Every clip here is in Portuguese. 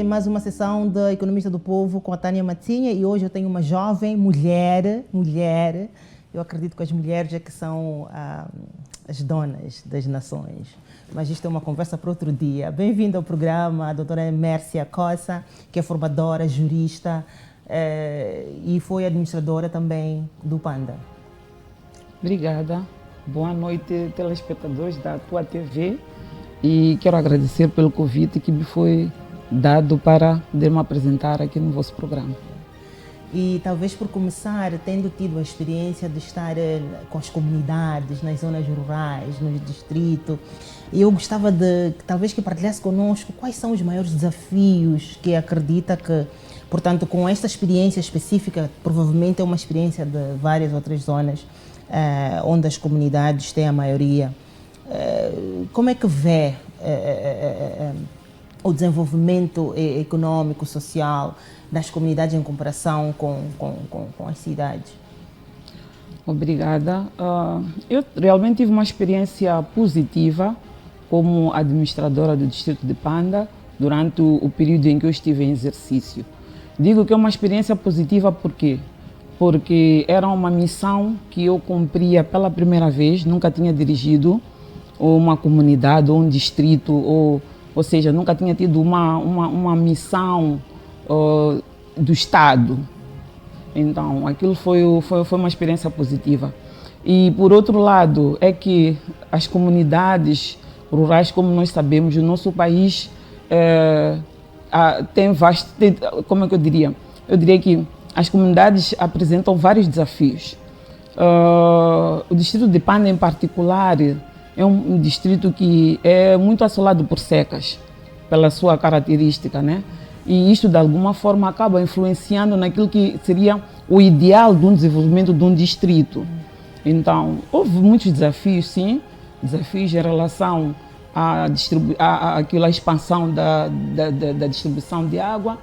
em mais uma sessão da Economista do Povo com a Tânia Matinha e hoje eu tenho uma jovem mulher. Eu acredito que as mulheres é que são as donas das nações, mas isto é uma conversa para outro dia. Bem-vinda ao programa, a doutora Mércia Cossa, que é formadora, jurista e foi administradora também do Panda. Obrigada. Boa noite, telespectadores da tua TV. E quero agradecer pelo convite que me foi dado para poder me apresentar aqui no vosso programa. E talvez por começar, tendo tido a experiência de estar com as comunidades, nas zonas rurais, no distrito, eu gostava de talvez que partilhasse connosco quais são os maiores desafios que acredita que, portanto, com esta experiência específica, provavelmente é uma experiência de várias outras zonas, onde as comunidades têm a maioria. Como é que vê o desenvolvimento econômico, social das comunidades em comparação com as cidades? Obrigada. Eu realmente tive uma experiência positiva como administradora do distrito de Panda durante o período em que eu estive em exercício. Digo que é uma experiência positiva porque era uma missão que eu cumpria pela primeira vez, nunca tinha dirigido uma comunidade ou um distrito, ou seja, nunca tinha tido uma missão do Estado. Então, aquilo foi uma experiência positiva. E, por outro lado, é que as comunidades rurais, como nós sabemos, o nosso país tem como é que eu diria? Eu diria que as comunidades apresentam vários desafios. O distrito de Panda, em particular, é um distrito que é muito assolado por secas, pela sua característica, né? E isto, de alguma forma, acaba influenciando naquilo que seria o ideal de um desenvolvimento de um distrito. Então, houve muitos desafios, sim, desafios em relação à expansão da distribuição de água,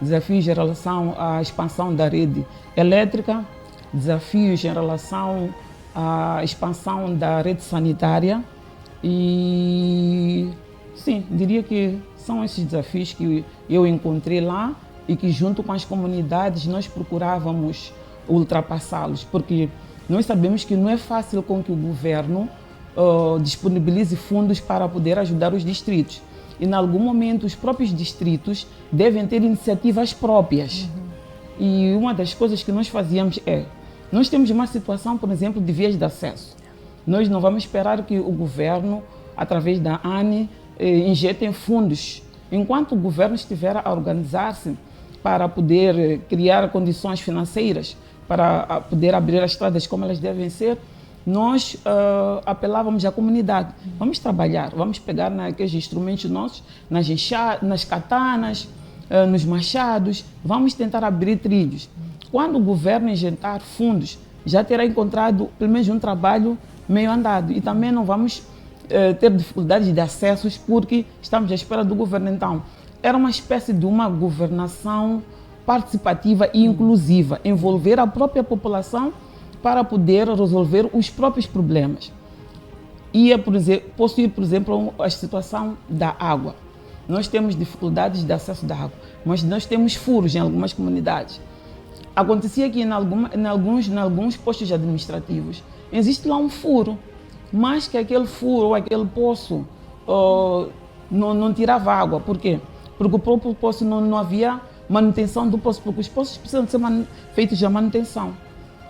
desafios em relação à expansão da rede elétrica, desafios em relação à expansão da rede sanitária e, sim, diria que são esses desafios que eu encontrei lá e que, junto com as comunidades, nós procurávamos ultrapassá-los, porque nós sabemos que não é fácil com que o governo disponibilize fundos para poder ajudar os distritos. E, em algum momento, os próprios distritos devem ter iniciativas próprias. E uma das coisas que nós fazíamos nós temos uma situação, por exemplo, de vias de acesso. Nós não vamos esperar que o governo, através da ANE, injetem fundos. Enquanto o governo estiver a organizar-se para poder criar condições financeiras, para poder abrir as estradas como elas devem ser, nós apelávamos à comunidade. Vamos trabalhar, vamos pegar naqueles instrumentos nossos, nas katanas, nos machados, vamos tentar abrir trilhos. Quando o governo injetar fundos, já terá encontrado pelo menos um trabalho meio andado. E também não vamos ter dificuldades de acessos porque estamos à espera do governo. Então, era uma espécie de uma governação participativa e inclusiva, envolver a própria população para poder resolver os próprios problemas. Posso ir, por exemplo, a situação da água. Nós temos dificuldades de acesso da água, mas nós temos furos em algumas comunidades. Acontecia que em alguns postos administrativos existe lá um furo, mas que aquele furo ou aquele poço não tirava água. Por quê? Porque o próprio poço não havia manutenção do poço, porque os poços precisam de ser feitos a manutenção.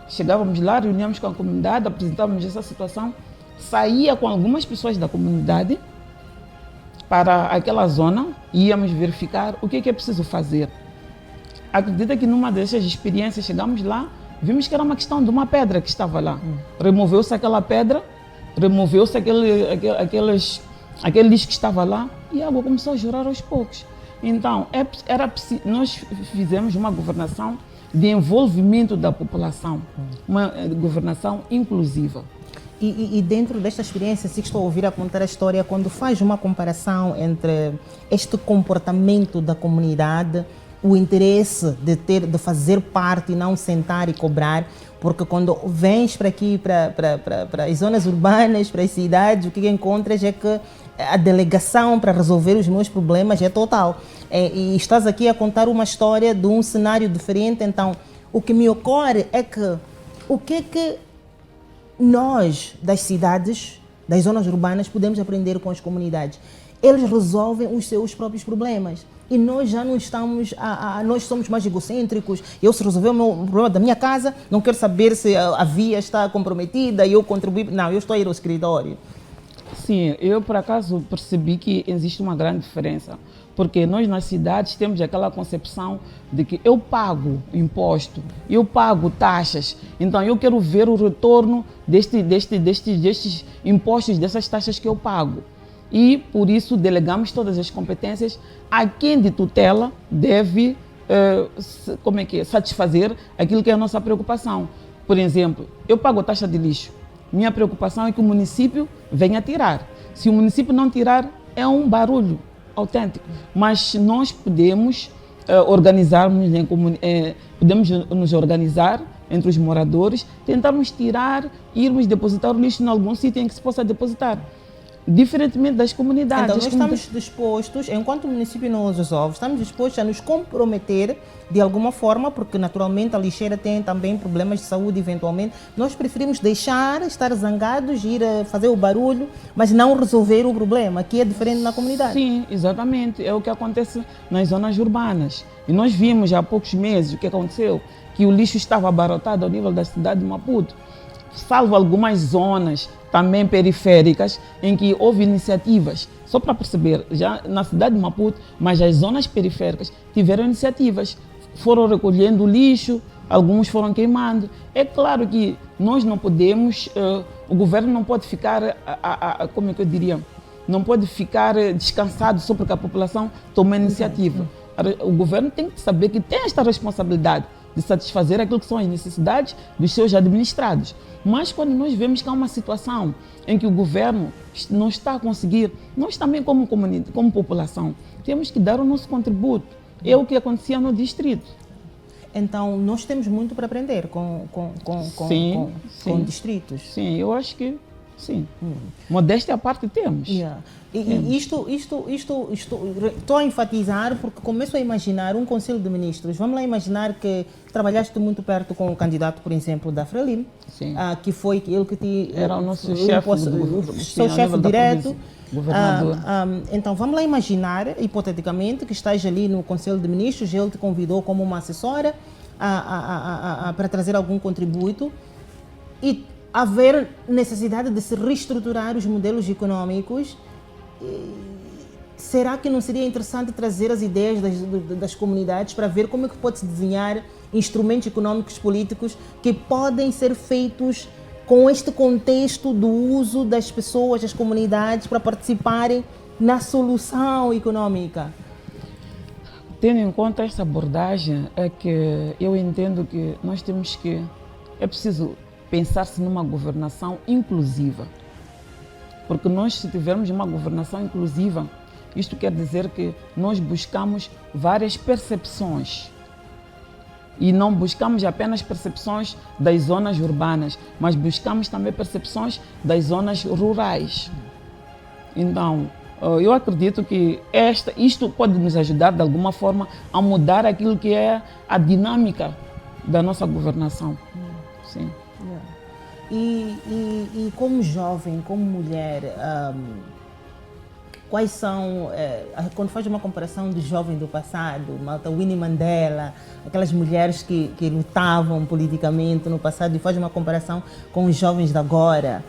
Chegávamos lá, reuníamos com a comunidade, apresentávamos essa situação, saía com algumas pessoas da comunidade para aquela zona e íamos verificar o que é preciso fazer. Acredita que numa dessas experiências chegamos lá, vimos que era uma questão de uma pedra que estava lá. Removeu-se aquela pedra, removeu-se aquele lixo que estava lá e a água começou a jorrar aos poucos. Então, nós fizemos uma governação de envolvimento da população, uma governação inclusiva. E dentro desta experiência, se estou a ouvir a contar a história, quando faz uma comparação entre este comportamento da comunidade o interesse de fazer parte e não sentar e cobrar, porque quando vens para aqui, para as zonas urbanas, para as cidades, o que encontras é que a delegação para resolver os meus problemas é total. E estás aqui a contar uma história de um cenário diferente, então o que me ocorre é que o que é que nós das cidades, das zonas urbanas, podemos aprender com as comunidades? Eles resolvem os seus próprios problemas. E nós já não estamos, nós somos mais egocêntricos. Eu, se resolver o problema da minha casa, não quero saber se a via está comprometida e eu contribuí. Não, eu estou a ir ao escritório. Sim, eu por acaso percebi que existe uma grande diferença. Porque nós nas cidades temos aquela concepção de que eu pago imposto, eu pago taxas, então eu quero ver o retorno destes impostos, dessas taxas que eu pago. E por isso delegamos todas as competências a quem de tutela deve satisfazer aquilo que é a nossa preocupação. Por exemplo, eu pago a taxa de lixo. Minha preocupação é que o município venha tirar. Se o município não tirar, é um barulho autêntico. Mas nós podemos podemos nos organizar entre os moradores, tentarmos tirar, irmos depositar o lixo em algum sítio em que se possa depositar. Diferentemente das comunidades. Então, nós estamos dispostos, enquanto o município não os resolve, estamos dispostos a nos comprometer de alguma forma, porque naturalmente a lixeira tem também problemas de saúde, eventualmente. Nós preferimos deixar, estar zangados, ir a fazer o barulho, mas não resolver o problema, que é diferente na comunidade. Sim, exatamente. É o que acontece nas zonas urbanas. E nós vimos há poucos meses o que aconteceu, que o lixo estava abarrotado ao nível da cidade de Maputo. Salvo algumas zonas também periféricas em que houve iniciativas, só para perceber, já na cidade de Maputo, mas as zonas periféricas tiveram iniciativas, foram recolhendo lixo, alguns foram queimando. É claro que nós não podemos, o governo não pode ficar, como é que eu diria, não pode ficar descansado só porque a população toma a iniciativa. O governo tem que saber que tem esta responsabilidade de satisfazer aquilo que são as necessidades dos seus administrados. Mas quando nós vemos que há uma situação em que o governo não está a conseguir, nós também como comunidade, como população, temos que dar o nosso contributo. É o que acontecia no distrito. Então, nós temos muito para aprender com distritos. Sim, eu acho que sim. Modéstia à parte temos. Yeah. E isto estou a enfatizar porque começo a imaginar um conselho de ministros. Vamos lá imaginar que trabalhaste muito perto com o candidato, por exemplo, da Frelimo, que foi ele que te era o nosso chefe, o seu chefe direto. Governador. Então vamos lá imaginar, hipoteticamente, que estás ali no conselho de ministros, ele te convidou como uma assessora para trazer algum contributo e haver necessidade de se reestruturar os modelos econômicos. Será que não seria interessante trazer as ideias das comunidades para ver como é que pode-se desenhar instrumentos econômicos políticos que podem ser feitos com este contexto do uso das pessoas, das comunidades, para participarem na solução econômica? Tendo em conta essa abordagem, é que eu entendo que nós temos que... É preciso pensar-se numa governação inclusiva. Porque nós, se tivermos uma governação inclusiva, isto quer dizer que nós buscamos várias percepções. E não buscamos apenas percepções das zonas urbanas, mas buscamos também percepções das zonas rurais. Então, eu acredito que isto pode nos ajudar, de alguma forma, a mudar aquilo que é a dinâmica da nossa governação. Sim. E como jovem, como mulher, quais são, quando faz uma comparação do jovem do passado, Malta Winnie Mandela, aquelas mulheres que lutavam politicamente no passado, e faz uma comparação com os jovens de agora,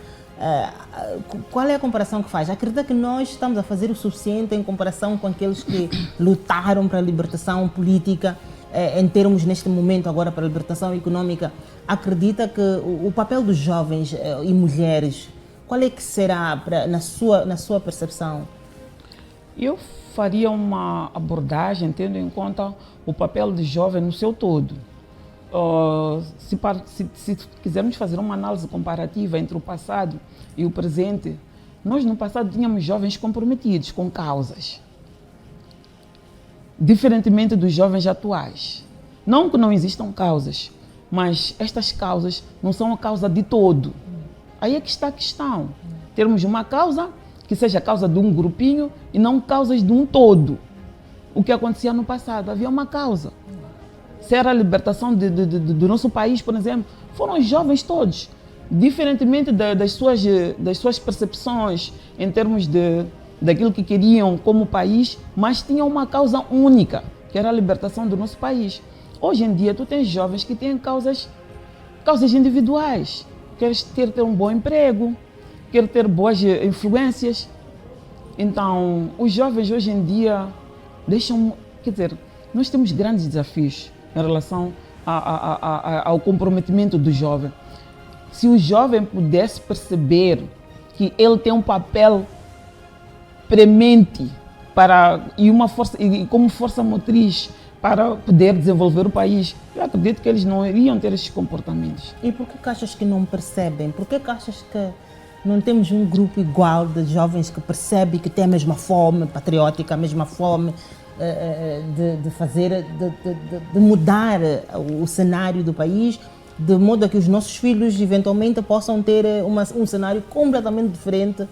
qual é a comparação que faz? Acredita que nós estamos a fazer o suficiente em comparação com aqueles que lutaram para a libertação política, em termos neste momento agora para a libertação econômica? Acredita que o papel dos jovens e mulheres, qual é que será na sua percepção? Eu faria uma abordagem tendo em conta o papel do jovem no seu todo. Se quisermos fazer uma análise comparativa entre o passado e o presente, nós no passado tínhamos jovens comprometidos com causas. diferentemente dos jovens atuais. Não que não existam causas, mas estas causas não são a causa de todo. Aí é que está a questão. Termos uma causa que seja a causa de um grupinho e não causas de um todo. O que acontecia no passado, havia uma causa. Se era a libertação do nosso país, por exemplo, foram os jovens todos. Diferentemente das suas percepções em termos daquilo que queriam como país, mas tinham uma causa única, que era a libertação do nosso país. Hoje em dia, tu tens jovens que têm causas individuais. Queres ter um bom emprego, quer ter boas influências. Então, os jovens hoje em dia quer dizer, nós temos grandes desafios em relação ao comprometimento do jovem. Se o jovem pudesse perceber que ele tem um papel premente e como força motriz para poder desenvolver o país, eu acredito que eles não iriam ter esses comportamentos. E por que achas que não percebem? Por que achas que não temos um grupo igual de jovens que percebe que tem a mesma fome patriótica, a mesma fome de mudar o cenário do país, de modo a que os nossos filhos eventualmente possam ter um cenário completamente diferente,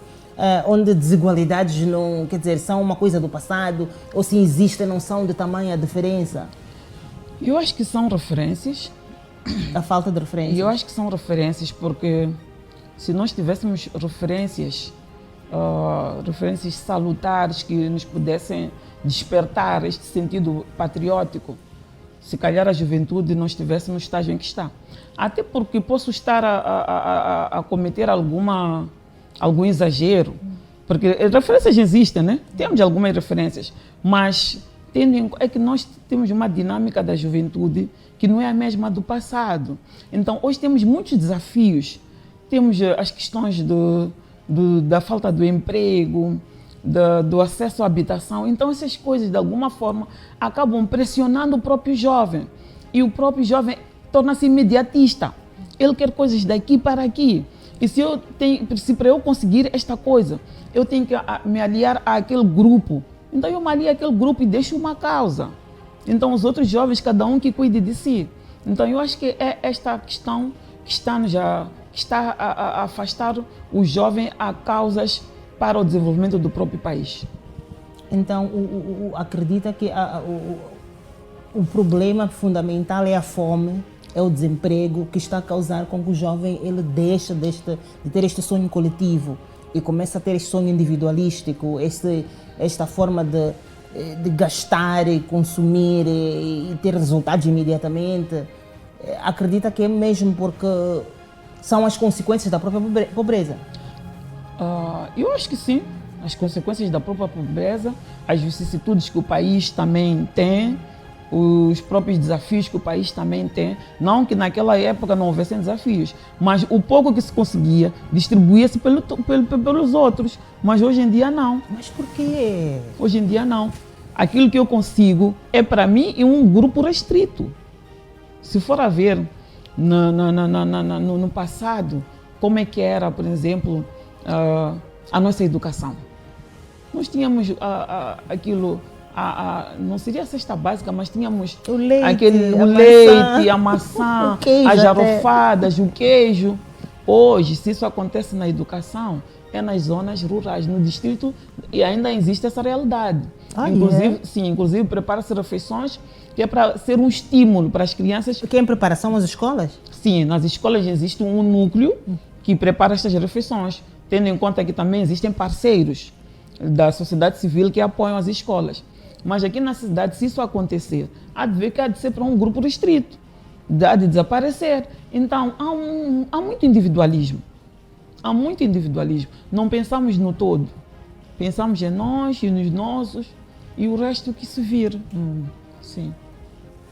onde desigualdades não, quer dizer, são uma coisa do passado, ou se existem não são de tamanha diferença? Eu acho que são referências. A falta de referências? Eu acho que são referências porque se nós tivéssemos referências salutares que nos pudessem despertar este sentido patriótico, se calhar a juventude não estivesse no estágio em que está. Até porque posso estar a cometer algum exagero, porque referências existem, né? Temos algumas referências, mas é que nós temos uma dinâmica da juventude que não é a mesma do passado. Então, hoje temos muitos desafios. Temos as questões da falta do emprego, do acesso à habitação. Então, essas coisas, de alguma forma, acabam pressionando o próprio jovem. E o próprio jovem torna-se imediatista. Ele quer coisas daqui para aqui. E se para eu conseguir esta coisa, eu tenho que me aliar àquele grupo. Então, eu me alio àquele grupo e deixo uma causa. Então, os outros jovens, cada um que cuide de si. Então, eu acho que é esta questão que está a afastar o jovem a causas para o desenvolvimento do próprio país. Então, acredita que o problema fundamental é a fome, é o desemprego, que está a causar com que o jovem ele deixe de ter este sonho coletivo e começa a ter este sonho individualístico, esta forma de gastar e consumir e ter resultados imediatamente. Acredita que é mesmo porque são as consequências da própria pobreza? Eu acho que sim. As consequências da própria pobreza, as vicissitudes que o país também tem, os próprios desafios que o país também tem. Não que naquela época não houvessem desafios, mas o pouco que se conseguia distribuía-se pelos outros. Mas hoje em dia não. Mas por quê? Hoje em dia não. Aquilo que eu consigo é para mim e um grupo restrito. Se for a ver no passado, como é que era, por exemplo, a nossa educação. Nós tínhamos aquilo, não seria a cesta básica, mas tínhamos o leite, a maçã, as jarofadas, o queijo. Hoje, se isso acontece na educação, é nas zonas rurais, no distrito, e ainda existe essa realidade. Inclusive prepara-se refeições que é para ser um estímulo para as crianças. Que é em preparação às escolas? Sim, nas escolas existe um núcleo que prepara estas refeições, tendo em conta que também existem parceiros da sociedade civil que apoiam as escolas. Mas aqui na cidade, se isso acontecer, há de ser para um grupo restrito, há de desaparecer. Então, há muito individualismo. Há muito individualismo. Não pensamos no todo. Pensamos em nós e nos nossos e o resto que se vir. Sim.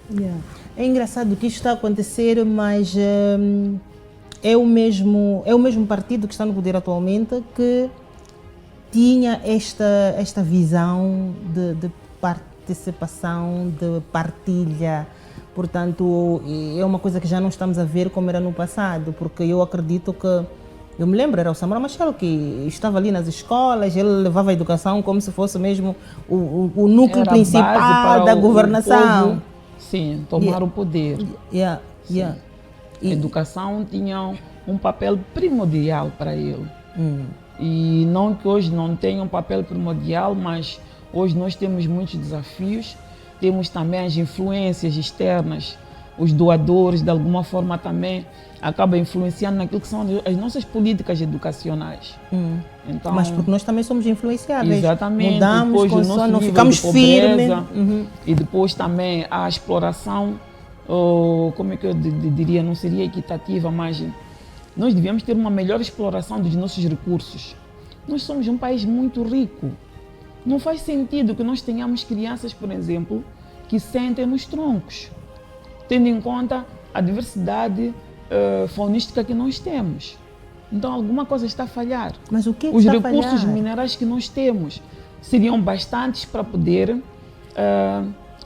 Yeah. É engraçado que isto está a acontecer, mas é o mesmo partido que está no poder atualmente que tinha esta visão de participação, de partilha. Portanto, é uma coisa que já não estamos a ver como era no passado, porque eu acredito que Eu me lembro, era o Samora Machel que estava ali nas escolas, ele levava a educação como se fosse mesmo o núcleo Era a base principal para da o governação. povo, sim, tomar o poder. Yeah, yeah. A educação tinha um papel primordial para ele. E não que hoje não tenha um papel primordial, mas hoje nós temos muitos desafios, temos também as influências externas, os doadores de alguma forma também acabam influenciando naquilo que são as nossas políticas educacionais. Então, Mas porque nós também somos influenciáveis. exatamente, Mudamos, depois o nosso não nível ficamos de pobreza, firmes. e depois também a exploração, ou, como é que eu diria, não seria equitativa, mas nós devíamos ter uma melhor exploração dos nossos recursos. Nós somos um país muito rico. Não faz sentido que nós tenhamos crianças, por exemplo, que sentem nos troncos, tendo em conta a diversidade faunística que nós temos. Então alguma coisa está a falhar. Mas o que Os está a recursos falhar? minerais que nós temos seriam bastantes para poder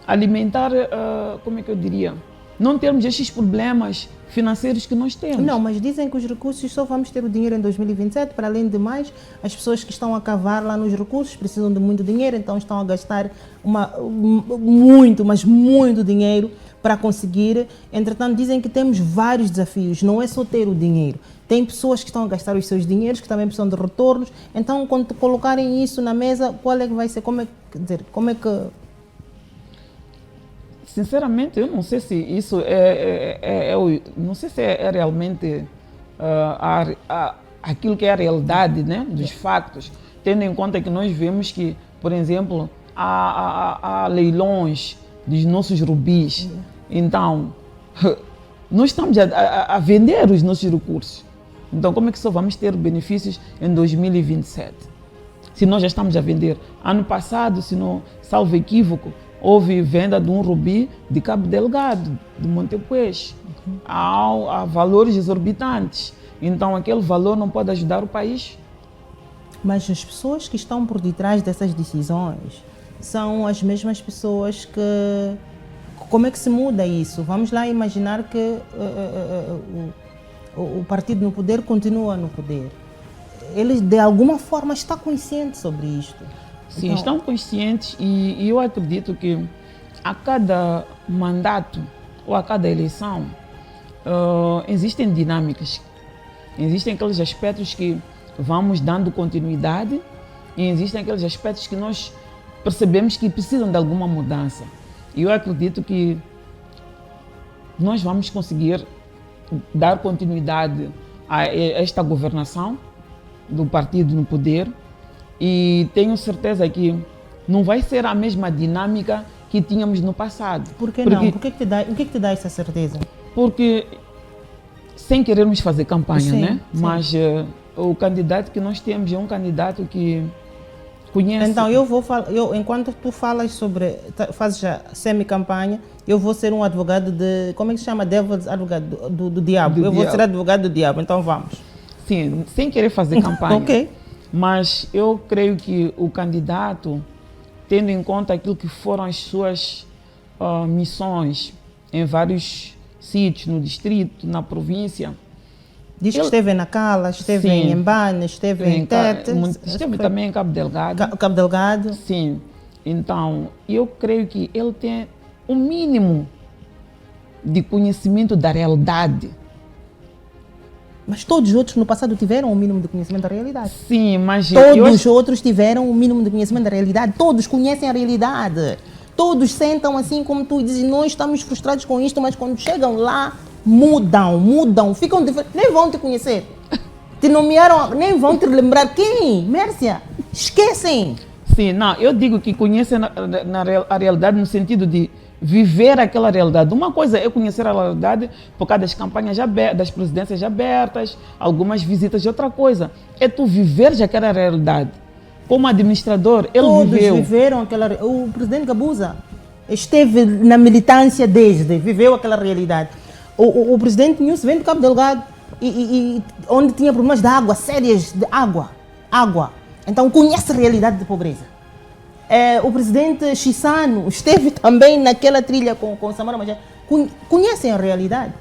alimentar, como é que eu diria, não termos estes problemas financeiros que nós temos. Não, mas dizem que os recursos só vamos ter o dinheiro em 2027. Para além de mais, as pessoas que estão a cavar lá nos recursos precisam de muito dinheiro, então estão a gastar muito, mas muito dinheiro para conseguir. Entretanto, dizem que temos vários desafios, não é só ter o dinheiro. Tem pessoas que estão a gastar os seus dinheiros, que também precisam de retornos. Então, quando colocarem isso na mesa, qual é que vai ser? Como é que... Sinceramente, eu não sei se isso não sei se é realmente aquilo que é a realidade, né, dos factos, tendo em conta que nós vemos que, por exemplo, há leilões dos nossos rubis. Então, nós estamos a vender os nossos recursos. Então, como é que só vamos ter benefícios em 2027? Se nós já estamos a vender. Ano passado, se não salvo equívoco, houve venda de um rubi de Cabo Delgado, de Montepuez, a valores exorbitantes. Então, aquele valor não pode ajudar o país. Mas as pessoas que estão por detrás dessas decisões são as mesmas pessoas que... Como é que se muda isso? Vamos lá imaginar que o partido no poder continua no poder. Ele, de alguma forma, está consciente sobre isto. Sim, então, estão conscientes e eu acredito que a cada mandato ou a cada eleição existem dinâmicas, existem aqueles aspectos que vamos dando continuidade e existem aqueles aspectos que nós percebemos que precisam de alguma mudança. E eu acredito que nós vamos conseguir dar continuidade a esta governação do partido no poder. E tenho certeza que não vai ser a mesma dinâmica que tínhamos no passado. Por que não? O que que te dá essa certeza? Porque, sem querermos fazer campanha, sim, né? Sim. Mas o candidato que nós temos é um candidato que conhece... Então, enquanto tu falas sobre, fazes a semi-campanha, eu vou ser um advogado de, como é que se chama? Devil's advogado do diabo. Eu vou ser advogado do diabo, então vamos. Sim, sem querer fazer campanha. Ok. Mas eu creio que o candidato, tendo em conta aquilo que foram as suas missões em vários sítios, no distrito, na província... Diz que esteve na Cala, esteve em Mbane, esteve em Tete... Esteve também em Cabo Delgado. Cabo Delgado. Sim. Então, eu creio que ele tem o mínimo de conhecimento da realidade. Mas todos os outros no passado tiveram o mínimo de conhecimento da realidade. Sim, mas... Todos os outros tiveram o mínimo de conhecimento da realidade. Todos conhecem a realidade. Todos sentam assim como tu e dizem, nós estamos frustrados com isto, mas quando chegam lá, mudam, ficam diferentes. Nem vão te conhecer. Te nomearam, nem vão te lembrar quem? Mércia. Esquecem. Sim, não, eu digo que conhecem a realidade no sentido de viver aquela realidade. Uma coisa é conhecer a realidade por causa das campanhas abertas, das presidências abertas, algumas visitas, e outra coisa é tu viveres aquela realidade. Como administrador, ele Todos viveu. Viveram aquela... O presidente Gabuza esteve na militância viveu aquela realidade. O presidente Nilson vem de Cabo Delgado, onde tinha problemas de água, sérias de água. Então conhece a realidade de pobreza. O presidente Chissano esteve também naquela trilha com Samora Machel. Conhecem a realidade.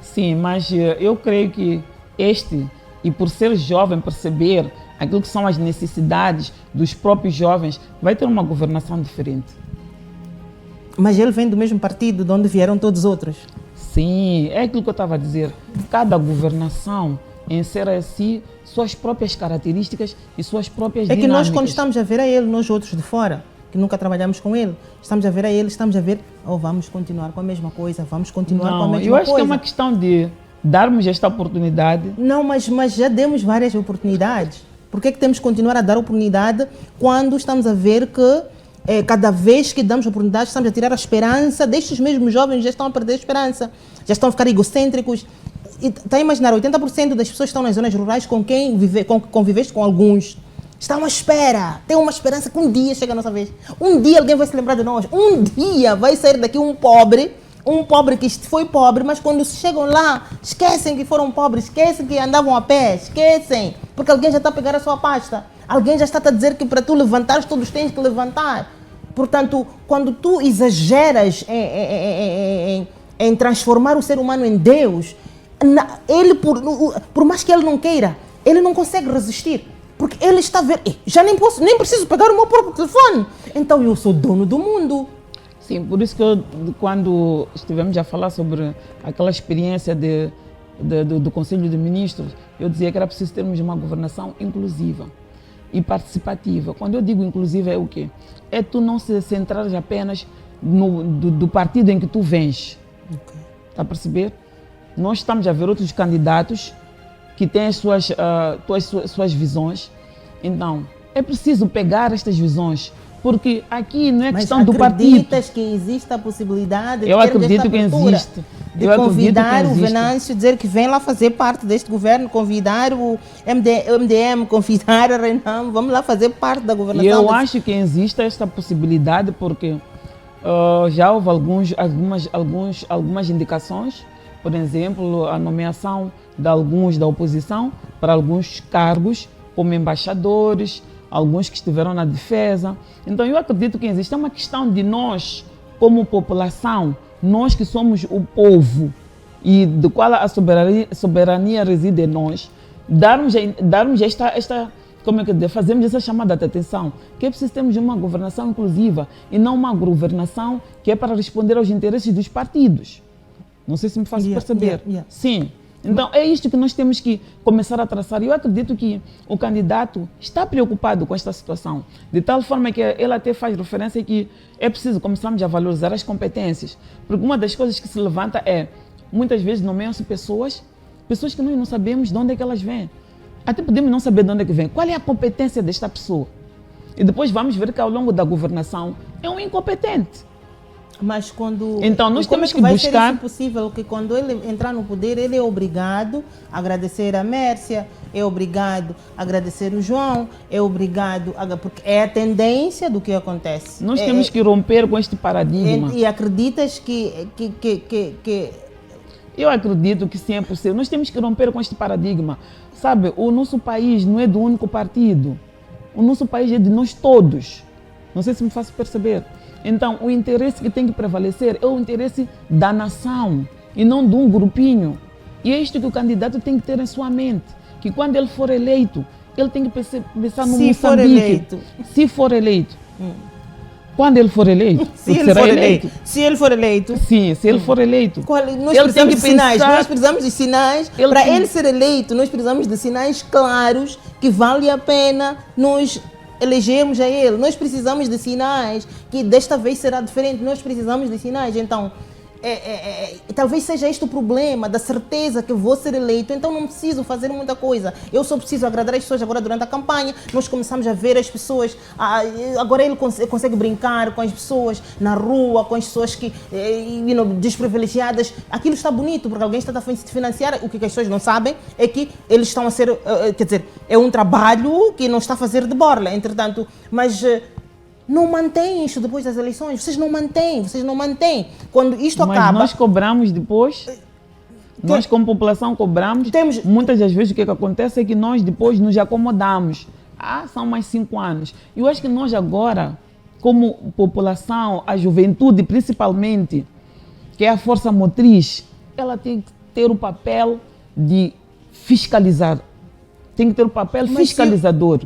Sim, mas eu creio que este e por ser jovem perceber aquilo que são as necessidades dos próprios jovens, vai ter uma governação diferente. Mas ele vem do mesmo partido de onde vieram todos os outros? Sim, é aquilo que eu estava a dizer. Cada governação insere a si suas próprias características e suas próprias dinâmicas. É que nós, quando estamos a ver a ele, nós outros de fora, que nunca trabalhamos com ele, estamos a ver a ele, estamos a ver, vamos continuar com a mesma coisa, vamos continuar com a mesma coisa. Eu acho que é uma questão de darmos esta oportunidade. Não, mas já demos várias oportunidades. Por que temos que continuar a dar oportunidade quando estamos a ver que cada vez que damos oportunidade estamos a tirar a esperança destes mesmos jovens, já estão a perder a esperança, já estão a ficar egocêntricos. Está a imaginar, 80% das pessoas que estão nas zonas rurais com quem conviveste com alguns, estão à espera, tem uma esperança que um dia chega a nossa vez. Um dia alguém vai se lembrar de nós, um dia vai sair daqui um pobre que foi pobre, mas quando chegam lá, esquecem que foram pobres, esquecem que andavam a pé, esquecem, porque alguém já está a pegar a sua pasta, alguém já está a dizer que para tu levantares, todos tens que levantar. Portanto, quando tu exageras em transformar o ser humano em Deus, ele, por mais que ele não queira, ele não consegue resistir. Porque ele está a ver, já nem preciso pegar o meu próprio telefone, então eu sou dono do mundo. Sim, por isso que quando estivemos a falar sobre aquela experiência do Conselho de Ministros, eu dizia que era preciso termos uma governação inclusiva e participativa. Quando eu digo inclusiva é o quê? É tu não se centrares apenas do partido em que tu vens. Okay. Está a perceber? Nós estamos a ver outros candidatos que têm as suas visões. Então, é preciso pegar estas visões, porque aqui não é questão do partido. Mas acreditas que existe a possibilidade de convidar o Venâncio, dizer que vem lá fazer parte deste governo, convidar o MDM, convidar a Renan, vamos lá fazer parte da governação? E eu acho que existe esta possibilidade porque já houve algumas indicações, por exemplo, a nomeação de alguns da oposição para alguns cargos, como embaixadores, alguns que estiveram na defesa. Então eu acredito que existe uma questão de nós, como população, nós que somos o povo e do qual a soberania reside em nós, darmos fazemos essa chamada de atenção, que é preciso termos uma governação inclusiva e não uma governação que é para responder aos interesses dos partidos. Não sei se me faço perceber. Sim. Então, é isto que nós temos que começar a traçar. Eu acredito que o candidato está preocupado com esta situação, de tal forma que ele até faz referência que é preciso começarmos a valorizar as competências. Porque uma das coisas que se levanta é, muitas vezes nomeiam-se pessoas que nós não sabemos de onde é que elas vêm. Até podemos não saber de onde é que vem. Qual é a competência desta pessoa? E depois vamos ver que ao longo da governação é um incompetente. Mas quando... Então, nós temos que buscar... Vai ser isso possível que quando ele entrar no poder, ele é obrigado a agradecer a Mércia, é obrigado a agradecer o João, é obrigado porque é a tendência do que acontece. Nós temos que romper com este paradigma. E acreditas que... Eu acredito que sim, é possível. Nós temos que romper com este paradigma. Sabe, o nosso país não é do único partido. O nosso país é de nós todos. Não sei se me faço perceber. Então, o interesse que tem que prevalecer é o interesse da nação e não de um grupinho. E é isto que o candidato tem que ter em sua mente, que quando ele for eleito, ele tem que pensar no Moçambique. Se for eleito. Quando ele for eleito, se ele for eleito. Se ele for eleito. Sim, se ele for eleito. Nós precisamos de sinais. Nós precisamos de sinais. Para ele ser eleito, nós precisamos de sinais claros que vale a pena nós elegermos a ele. Nós precisamos de sinais que desta vez será diferente. Nós precisamos de sinais. Então, talvez seja este o problema, da certeza que vou ser eleito, então não preciso fazer muita coisa. Eu só preciso agradar as pessoas. Agora, durante a campanha, nós começamos a ver as pessoas. Agora ele consegue brincar com as pessoas na rua, com as pessoas que, desprivilegiadas. Aquilo está bonito, porque alguém está a financiar. O que as pessoas não sabem é que eles estão a ser, quer dizer, é um trabalho que não está a fazer de borla, entretanto, mas... não mantém isto depois das eleições. Vocês não mantêm. Quando isto acaba... Mas nós cobramos depois. Nós, como população, cobramos. Muitas das vezes o que acontece é que nós depois nos acomodamos. São mais 5 anos. Eu acho que nós agora, como população, a juventude principalmente, que é a força motriz, ela tem que ter o papel de fiscalizar tem que ter o papel Mas fiscalizador.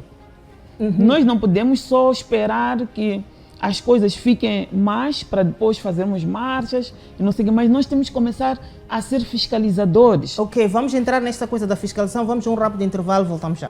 Nós não podemos só esperar que as coisas fiquem mais para depois fazermos marchas e não sei o que, mas nós temos que começar a ser fiscalizadores. Ok, vamos entrar nesta coisa da fiscalização, vamos a um rápido intervalo, voltamos já.